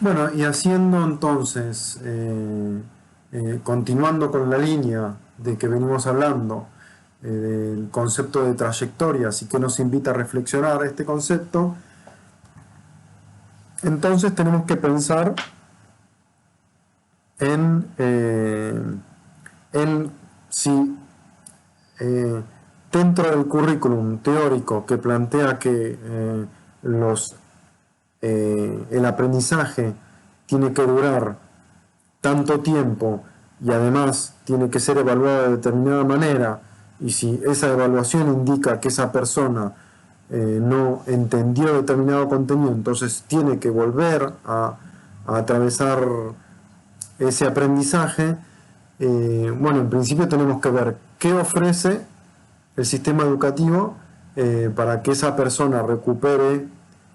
Bueno, y haciendo entonces, continuando con la línea de que venimos hablando, del concepto de trayectorias y que nos invita a reflexionar este concepto, entonces tenemos que pensar en si eh, dentro del currículum teórico que plantea que el aprendizaje tiene que durar tanto tiempo y además tiene que ser evaluado de determinada manera, y si esa evaluación indica que esa persona no entendió determinado contenido, entonces tiene que volver a atravesar ese aprendizaje. Bueno, en principio tenemos que ver qué ofrece el sistema educativo para que esa persona recupere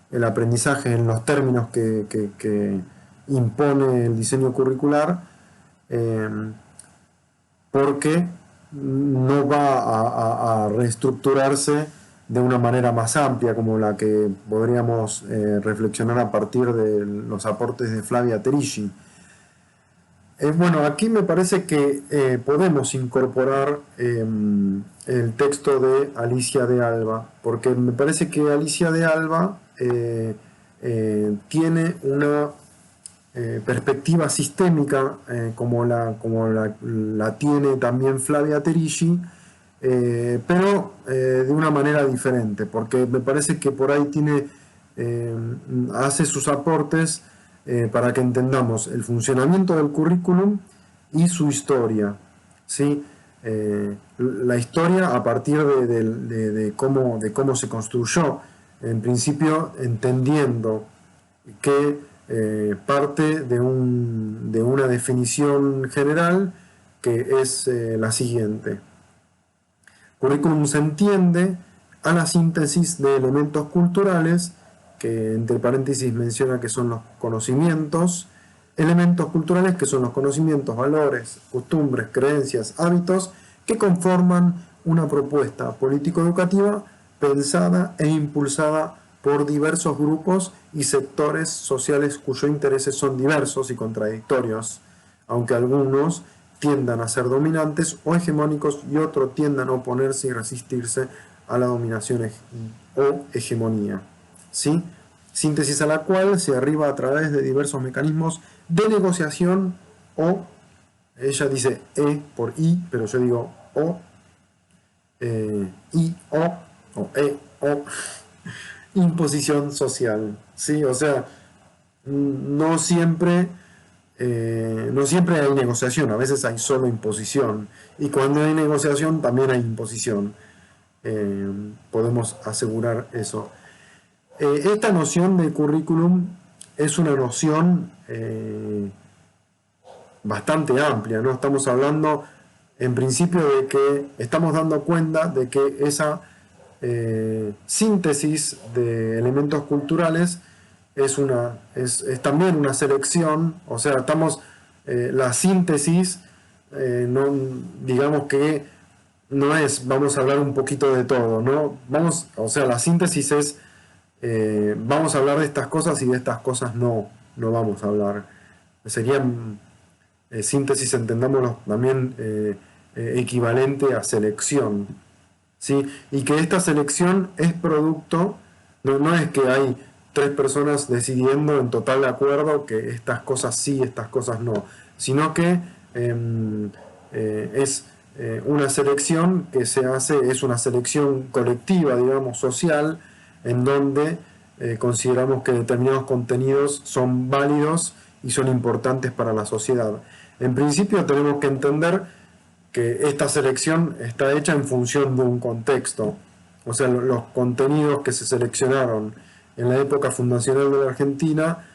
el aprendizaje en los términos que impone el diseño curricular, eh, porque no va a reestructurarse de una manera más amplia como la que podríamos reflexionar a partir de los aportes de Flavia Terici. Bueno, aquí me parece que podemos incorporar el texto de Alicia de Alba, porque me parece que Alicia de Alba tiene una perspectiva sistémica como la tiene también Flavia Terici, pero de una manera diferente, porque me parece que por ahí hace sus aportes para que entendamos el funcionamiento del currículum y su historia, ¿sí? La historia a partir de cómo se construyó, en principio entendiendo que parte de una definición general que es la siguiente. Currículum se entiende a la síntesis de elementos culturales, que entre paréntesis menciona que son los conocimientos, elementos culturales que son los conocimientos, valores, costumbres, creencias, hábitos, que conforman una propuesta político-educativa pensada e impulsada por diversos grupos y sectores sociales cuyos intereses son diversos y contradictorios, aunque algunos tiendan a ser dominantes o hegemónicos y otros tiendan a oponerse y resistirse a la dominación o hegemonía, ¿sí? Síntesis a la cual se arriba a través de diversos mecanismos de negociación o, ella dice por I, pero yo digo o, I, o imposición social, ¿sí? O sea, no siempre hay negociación, a veces hay solo imposición, y cuando hay negociación también hay imposición. Podemos asegurar eso. Esta noción de currículum es una noción bastante amplia, ¿no? Estamos hablando en principio de que estamos dando cuenta de que esa síntesis de elementos culturales es también una selección, o sea, la síntesis, no, digamos que no es, vamos a hablar un poquito de todo, ¿no? O sea, la síntesis es, vamos a hablar de estas cosas y de estas cosas no vamos a hablar. Serían síntesis, entendámoslo también equivalente a selección, ¿sí? Y que esta selección es producto, no es que hay tres personas decidiendo en total de acuerdo que estas cosas sí, estas cosas no, sino que es una selección que se hace, es una selección colectiva, digamos, social, en donde consideramos que determinados contenidos son válidos y son importantes para la sociedad. En principio tenemos que entender que esta selección está hecha en función de un contexto. O sea, los contenidos que se seleccionaron en la época fundacional de la Argentina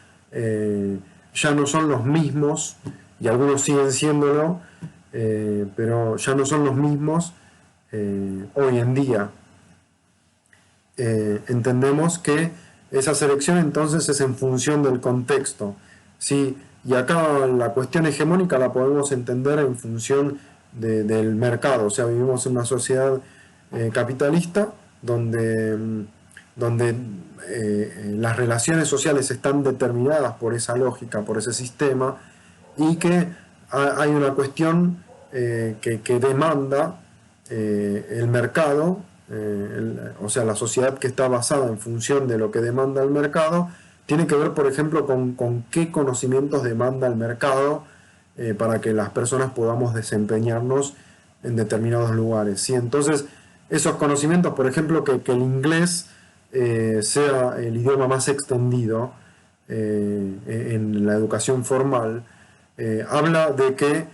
ya no son los mismos, y algunos siguen siéndolo, pero ya no son los mismos hoy en día. Entendemos que esa selección entonces es en función del contexto, ¿sí? Y acá la cuestión hegemónica la podemos entender en función del mercado, o sea, vivimos en una sociedad capitalista donde las relaciones sociales están determinadas por esa lógica, por ese sistema, y que hay una cuestión que demanda el mercado, o sea, la sociedad que está basada en función de lo que demanda el mercado, tiene que ver, por ejemplo, con qué conocimientos demanda el mercado para que las personas podamos desempeñarnos en determinados lugares, ¿sí? Entonces, esos conocimientos, por ejemplo, que el inglés sea el idioma más extendido en la educación formal, habla de que,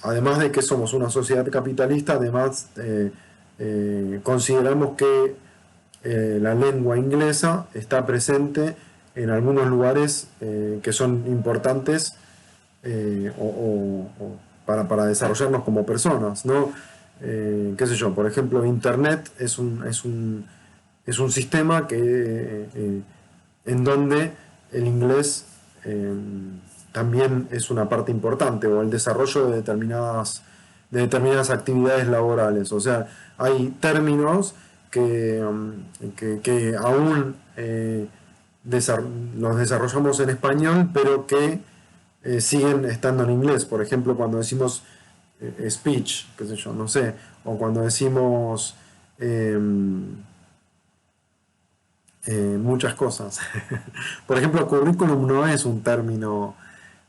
además de que somos una sociedad capitalista, además consideramos que la lengua inglesa está presente en algunos lugares que son importantes para desarrollarnos como personas, ¿no? Qué sé yo, por ejemplo, Internet es un sistema en donde el inglés también es una parte importante, o el desarrollo de determinadas actividades laborales. O sea, hay términos que aún los desarrollamos en español, pero que siguen estando en inglés. Por ejemplo, cuando decimos speech, qué sé yo, no sé, o cuando decimos muchas cosas. Por ejemplo, currículum no es un término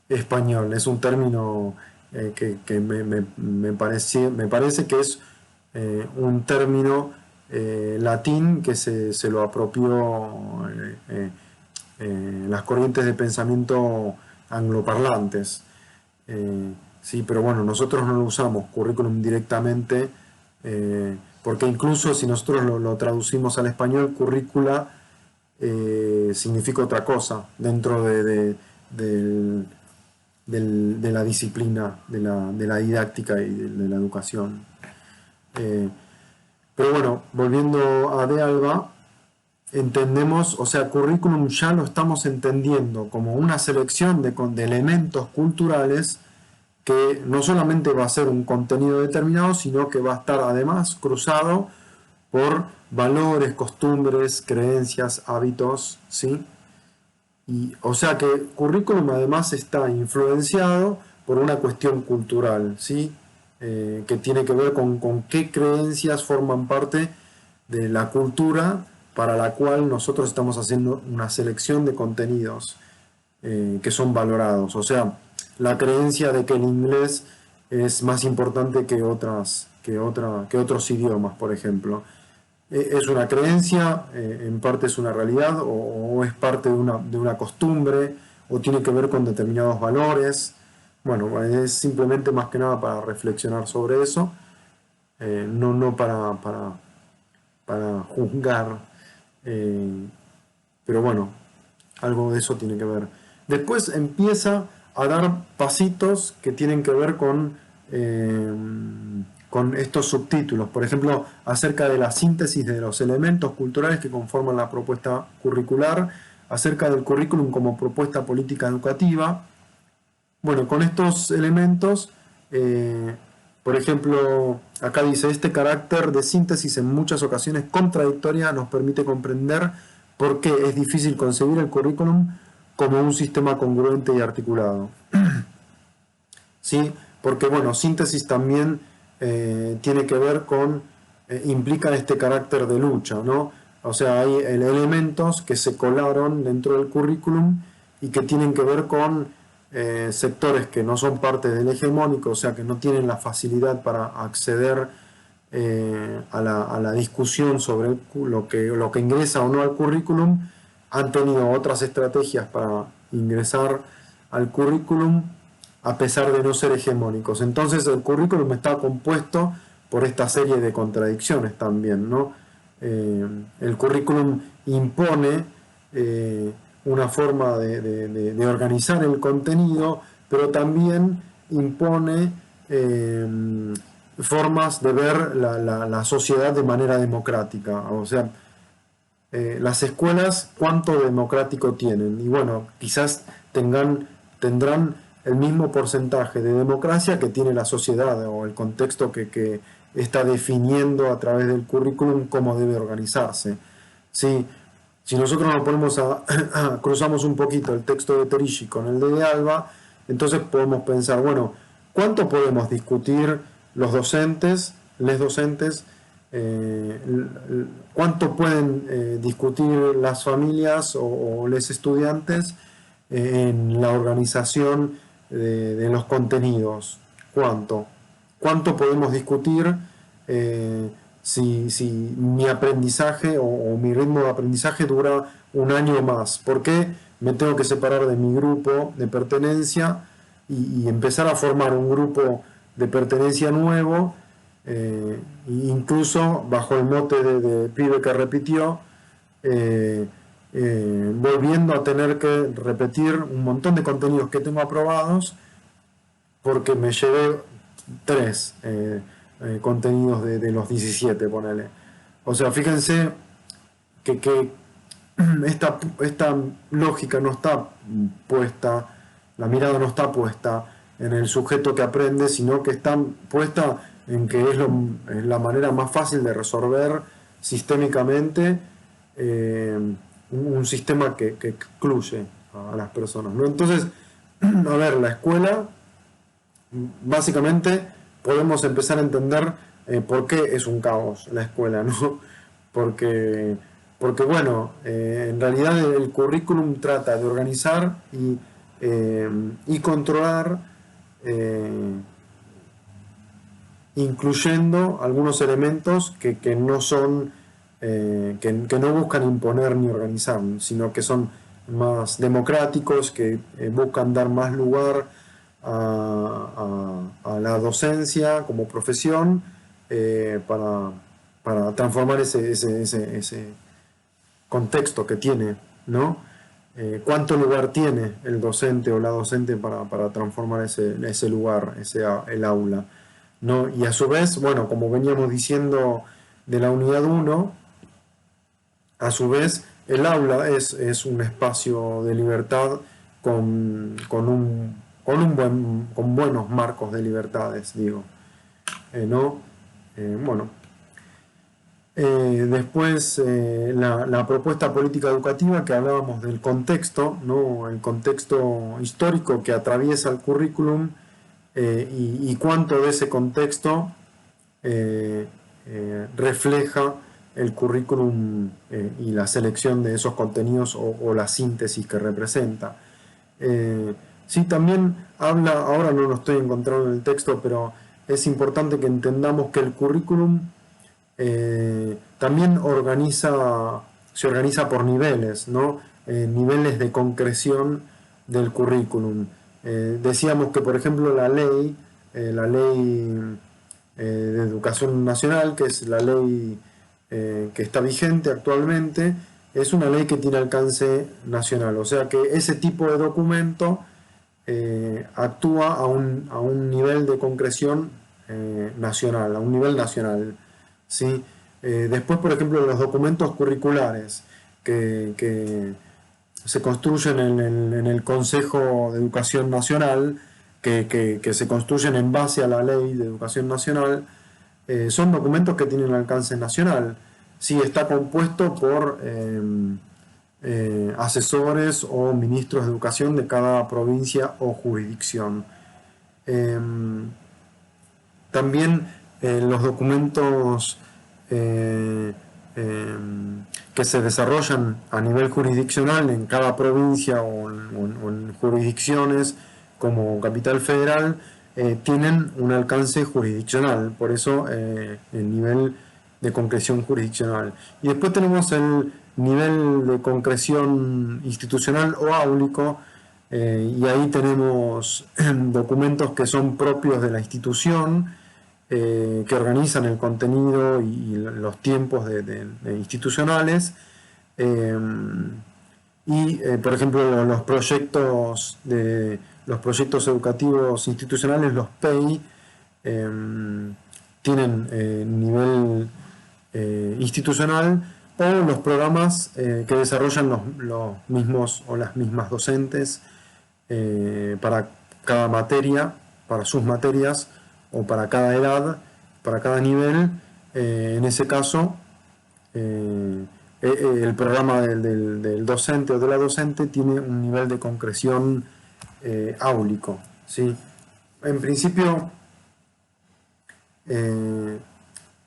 español, es un término que me parece que es un término latín que se lo apropió las corrientes de pensamiento angloparlantes. Sí, pero bueno, nosotros no lo usamos currículum directamente, porque incluso si nosotros lo traducimos al español, currícula significa otra cosa dentro de la disciplina, de la didáctica y de la educación. Pero bueno, volviendo a De Alba, entendemos, o sea, currículum ya lo estamos entendiendo como una selección de elementos culturales que no solamente va a ser un contenido determinado, sino que va a estar además cruzado por valores, costumbres, creencias, hábitos, ¿sí? Y, o sea que el currículum además está influenciado por una cuestión cultural, ¿sí? Que tiene que ver con qué creencias forman parte de la cultura para la cual nosotros estamos haciendo una selección de contenidos que son valorados. O sea, la creencia de que el inglés es más importante que otros idiomas, por ejemplo. ¿Es una creencia? ¿En parte es una realidad? ¿O es parte de una costumbre? ¿O tiene que ver con determinados valores? Bueno, es simplemente más que nada para reflexionar sobre eso, no para juzgar, pero bueno, algo de eso tiene que ver. Después empieza a dar pasitos que tienen que ver con estos subtítulos, por ejemplo, acerca de la síntesis de los elementos culturales que conforman la propuesta curricular, acerca del currículum como propuesta política educativa. Bueno, con estos elementos, por ejemplo, acá dice, este carácter de síntesis en muchas ocasiones contradictoria nos permite comprender por qué es difícil concebir el currículum como un sistema congruente y articulado. ¿Sí? Porque, bueno, síntesis también tiene que ver con, implica este carácter de lucha, ¿no? O sea, hay elementos que se colaron dentro del currículum y que tienen que ver con sectores que no son parte del hegemónico, o sea, que no tienen la facilidad para acceder a la discusión sobre lo que ingresa o no al currículum, han tenido otras estrategias para ingresar al currículum a pesar de no ser hegemónicos. Entonces el currículum está compuesto por esta serie de contradicciones también, ¿no? El currículum impone una forma de organizar el contenido, pero también impone formas de ver la sociedad de manera democrática. O sea, las escuelas, ¿cuánto democrático tienen? Y bueno, quizás tendrán el mismo porcentaje de democracia que tiene la sociedad o el contexto que está definiendo a través del currículum cómo debe organizarse. Sí, Si nosotros nos ponemos cruzamos un poquito el texto de Terici con el de Alba, entonces podemos pensar, bueno, ¿cuánto podemos discutir los docentes, les docentes? ¿Cuánto pueden discutir las familias o les estudiantes en la organización de los contenidos? ¿Cuánto? ¿Cuánto podemos discutir si mi aprendizaje o mi ritmo de aprendizaje dura un año más? ¿Por qué me tengo que separar de mi grupo de pertenencia y empezar a formar un grupo de pertenencia nuevo, incluso bajo el mote de pibe que repitió, volviendo a tener que repetir un montón de contenidos que tengo aprobados porque me llevé 3 contenidos de los 17, ponele. O sea, fíjense que esta lógica no está puesta, la mirada no está puesta en el sujeto que aprende, sino que está puesta en que es la manera más fácil de resolver sistémicamente un sistema que excluye a las personas, ¿no? Entonces, a ver, la escuela, básicamente podemos empezar a entender por qué es un caos la escuela, ¿no? Porque, bueno, en realidad el currículum trata de organizar y controlar, incluyendo algunos elementos que no son, que no buscan imponer ni organizar, sino que son más democráticos, que buscan dar más lugar a la docencia como profesión, para transformar ese contexto que tiene, ¿no? ¿Cuánto lugar tiene el docente o la docente para transformar ese lugar, el aula, ¿no? Y a su vez, bueno, como veníamos diciendo de la unidad 1, a su vez el aula es un espacio de libertad con buenos marcos de libertades, digo, ¿no? Bueno, después la propuesta política educativa, que hablábamos del contexto, ¿no? El contexto histórico que atraviesa el currículum, y cuánto de ese contexto refleja el currículum y la selección de esos contenidos o la síntesis que representa. Sí, también habla, ahora no lo estoy encontrando en el texto, pero es importante que entendamos que el currículum también se organiza por niveles, ¿no? Niveles de concreción del currículum. Decíamos que, por ejemplo, la ley de Educación Nacional, que es la ley que está vigente actualmente, es una ley que tiene alcance nacional. O sea que ese tipo de documento actúa a un nivel de concreción nacional, a un nivel nacional, ¿sí? Después, por ejemplo, los documentos curriculares que se construyen en el Consejo de Educación Nacional, que se construyen en base a la Ley de Educación Nacional, son documentos que tienen alcance nacional. Sí, está compuesto por asesores o ministros de educación de cada provincia o jurisdicción. También los documentos que se desarrollan a nivel jurisdiccional en cada provincia o en jurisdicciones como Capital Federal tienen un alcance jurisdiccional, por eso el nivel de concreción jurisdiccional. Y después tenemos el nivel de concreción institucional o áulico, y ahí tenemos documentos que son propios de la institución, que organizan el contenido y los tiempos de institucionales, por ejemplo los proyectos educativos institucionales, los PEI, tienen nivel institucional, o los programas que desarrollan los mismos o las mismas docentes para cada materia, para sus materias, o para cada edad, para cada nivel. En ese caso, el el programa del docente o de la docente tiene un nivel de concreción áulico, ¿sí? En principio,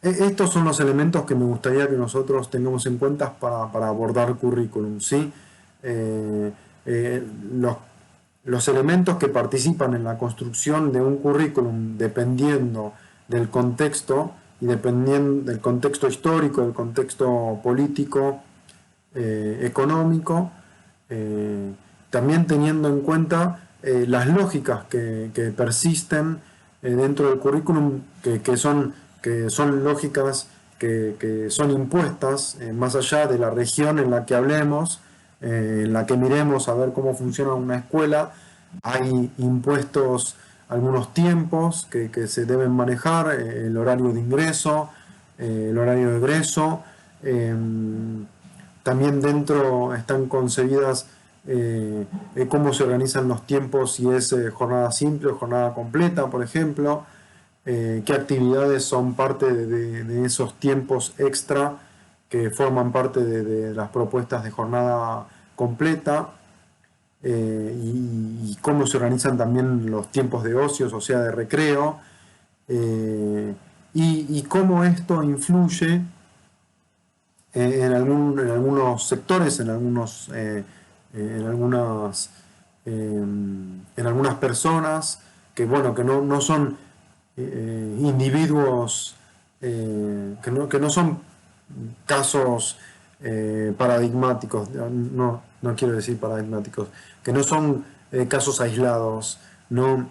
estos son los elementos que me gustaría que nosotros tengamos en cuenta para abordar currículum, ¿sí? Eh, eh, los, los elementos que participan en la construcción de un currículum, dependiendo del contexto y dependiendo del contexto histórico, del contexto político, económico, también teniendo en cuenta las lógicas que persisten dentro del currículum, que son lógicas que son impuestas más allá de la región en la que hablemos, en la que miremos a ver cómo funciona una escuela. Hay impuestos algunos tiempos que se deben manejar, el horario de ingreso, el horario de egreso. También dentro están concebidas cómo se organizan los tiempos, si es jornada simple o jornada completa, por ejemplo, qué actividades son parte de esos tiempos extra que forman parte de las propuestas de jornada completa, y cómo se organizan también los tiempos de ocios, o sea, de recreo, y cómo esto influye en algunos sectores, en algunas personas que no son individuos, que no son casos paradigmáticos, no quiero decir paradigmáticos, que no son casos aislados, no,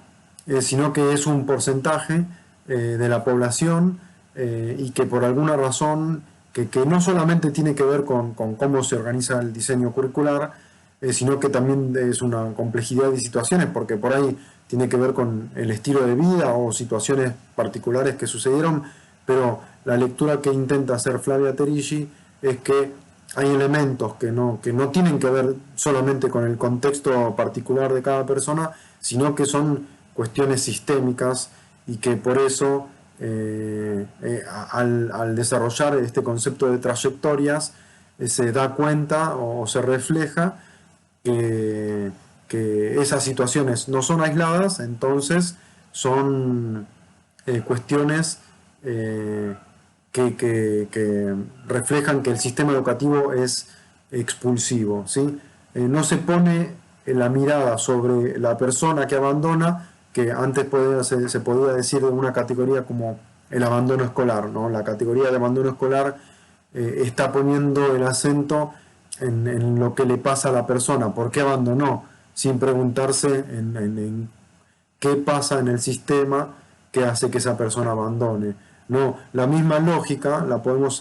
sino que es un porcentaje de la población, y que por alguna razón que no solamente tiene que ver con cómo se organiza el diseño curricular, sino que también es una complejidad de situaciones, porque por ahí tiene que ver con el estilo de vida o situaciones particulares que sucedieron, pero la lectura que intenta hacer Flavia Terici es que hay elementos que no tienen que ver solamente con el contexto particular de cada persona, sino que son cuestiones sistémicas, y que por eso al desarrollar este concepto de trayectorias se da cuenta o se refleja que esas situaciones no son aisladas, entonces son cuestiones que reflejan que el sistema educativo es expulsivo, ¿sí? No se pone la mirada sobre la persona que abandona, que antes se podía decir de una categoría como el abandono escolar, ¿no? La categoría de abandono escolar está poniendo el acento en lo que le pasa a la persona, por qué abandonó, sin preguntarse en qué pasa en el sistema que hace que esa persona abandone. No, la misma lógica la podemos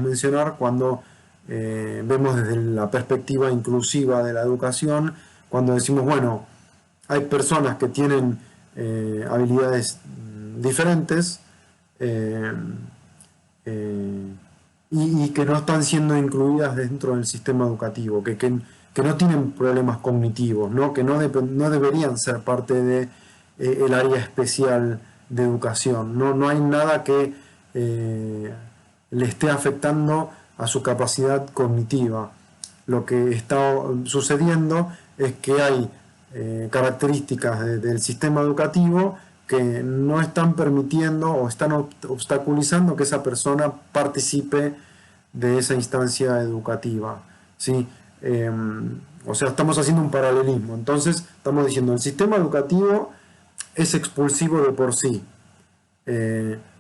mencionar cuando vemos desde la perspectiva inclusiva de la educación, cuando decimos, bueno, hay personas que tienen habilidades diferentes, eh, eh, y que no están siendo incluidas dentro del sistema educativo, que no tienen problemas cognitivos, ¿no? Que no deberían ser parte de el área especial de educación. No hay nada que le esté afectando a su capacidad cognitiva. Lo que está sucediendo es que hay características del sistema educativo que no están permitiendo o están obstaculizando que esa persona participe de esa instancia educativa, ¿sí? O sea, estamos haciendo un paralelismo. Entonces, estamos diciendo, el sistema educativo es expulsivo de por sí,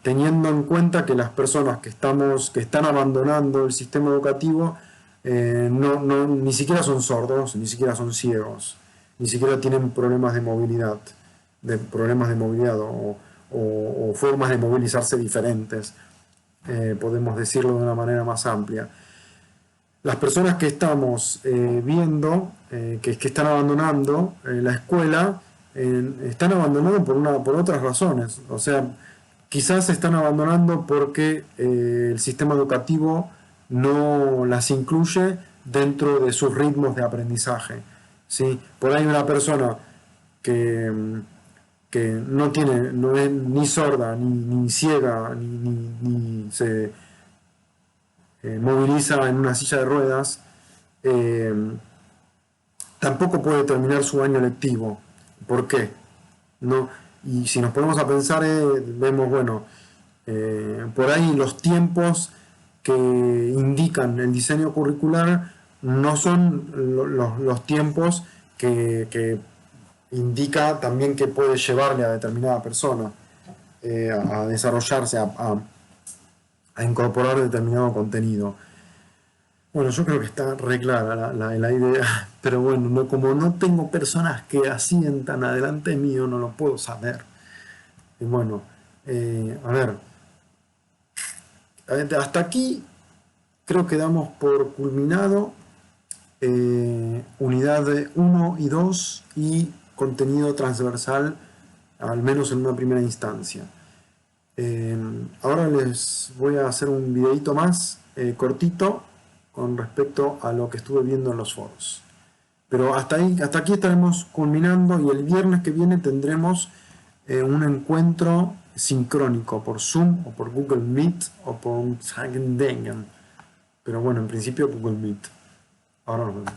teniendo en cuenta que las personas que están abandonando el sistema educativo ni siquiera son sordos, ni siquiera son ciegos, ni siquiera tienen problemas de movilidad, o formas de movilizarse diferentes, podemos decirlo de una manera más amplia. Las personas que estamos viendo, que están abandonando la escuela, están abandonando por otras razones. O sea, quizás están abandonando porque el sistema educativo no las incluye dentro de sus ritmos de aprendizaje, ¿sí? Por ahí una persona que, que no es ni sorda, ni ciega, ni moviliza en una silla de ruedas, tampoco puede terminar su año lectivo. ¿Por qué? ¿No? Y si nos ponemos a pensar, vemos, bueno, por ahí los tiempos que indican el diseño curricular no son los tiempos que indica también que puede llevarle a determinada persona a desarrollarse, a incorporar determinado contenido. Bueno, yo creo que está re clara la idea, pero bueno, como no tengo personas que asientan adelante mío, no lo puedo saber. Y bueno, a ver, hasta aquí creo que damos por culminado unidad 1 y 2 y contenido transversal, al menos en una primera instancia. Ahora les voy a hacer un videito más cortito con respecto a lo que estuve viendo en los foros. Pero hasta aquí estaremos culminando y el viernes que viene tendremos un encuentro sincrónico por Zoom o por Google Meet o por Hagendengen. Pero bueno, en principio Google Meet. Ahora nos vemos.